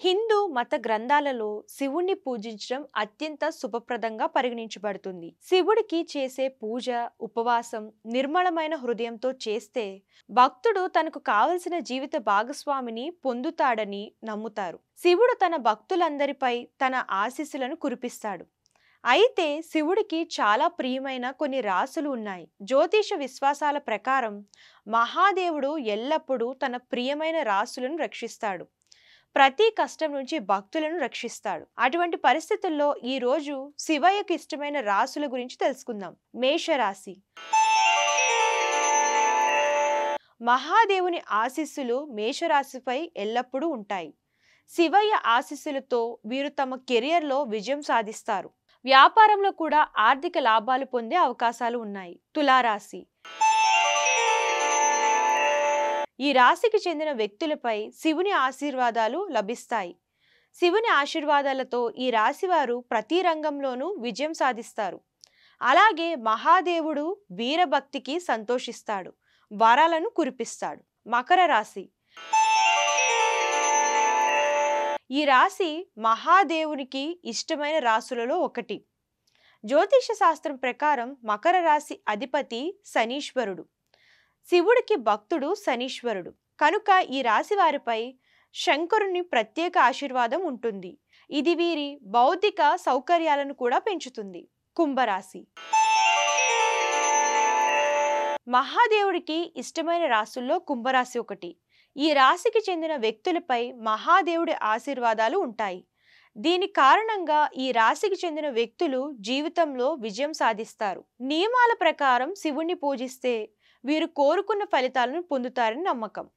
హిందూ మత గ్రంథాలలో శివుణ్ణి పూజించడం అత్యంత శుభప్రదంగా పరిగణించబడుతుంది. శివుడికి చేసే పూజ, ఉపవాసం నిర్మలమైన హృదయంతో చేస్తే భక్తుడు తనకు కావలసిన జీవిత భాగస్వామిని పొందుతాడని నమ్ముతారు. శివుడు తన భక్తులందరిపై తన ఆశీస్సులను కురిపిస్తాడు. అయితే శివుడికి చాలా ప్రియమైన కొన్ని రాసులు ఉన్నాయి. జ్యోతిష విశ్వాసాల ప్రకారం మహాదేవుడు ఎల్లప్పుడూ తన ప్రియమైన రాసులను రక్షిస్తాడు. ప్రతి కష్టం నుంచి భక్తులను రక్షిస్తాడు. అటువంటి పరిస్థితుల్లో ఈ రోజు శివయ్యకు ఇష్టమైన రాసుల గురించి తెలుసుకుందాం. మేషరాశి. మహాదేవుని ఆశీస్సులు మేషరాశిపై ఎల్లప్పుడూ ఉంటాయి. శివయ్య ఆశీస్సులతో వీరు తమ కెరియర్లో విజయం సాధిస్తారు. వ్యాపారంలో కూడా ఆర్థిక లాభాలు పొందే అవకాశాలు ఉన్నాయి. తులారాశి. ఈ రాశికి చెందిన వ్యక్తులపై శివుని ఆశీర్వాదాలు లభిస్తాయి. శివుని ఆశీర్వాదాలతో ఈ రాశి వారు ప్రతి రంగంలోనూ విజయం సాధిస్తారు. అలాగే మహాదేవుడు వీరభక్తికి సంతోషిస్తాడు, వరాలను కురిపిస్తాడు. మకర రాశి. ఈ రాశి మహాదేవునికి ఇష్టమైన రాశులలో ఒకటి. జ్యోతిష శాస్త్రం ప్రకారం మకర రాశి అధిపతి శనీశ్వరుడు. శివుడికి భక్తుడు శనీశ్వరుడు కనుక ఈ రాశి వారిపై శంకరుని ప్రత్యేక ఆశీర్వాదం ఉంటుంది. ఇది వీరి భౌతిక సౌకర్యాలను కూడా పెంచుతుంది. కుంభరాశి. మహాదేవుడికి ఇష్టమైన రాశుల్లో కుంభరాశి ఒకటి. ఈ రాశికి చెందిన వ్యక్తులపై మహాదేవుడి ఆశీర్వాదాలు ఉంటాయి. దీని కారణంగా ఈ రాశికి చెందిన వ్యక్తులు జీవితంలో విజయం సాధిస్తారు. నియమాల ప్రకారం శివుణ్ణి పూజిస్తే వీరు కోరుకున్న ఫలితాలను పొందుతారని నమ్మకం.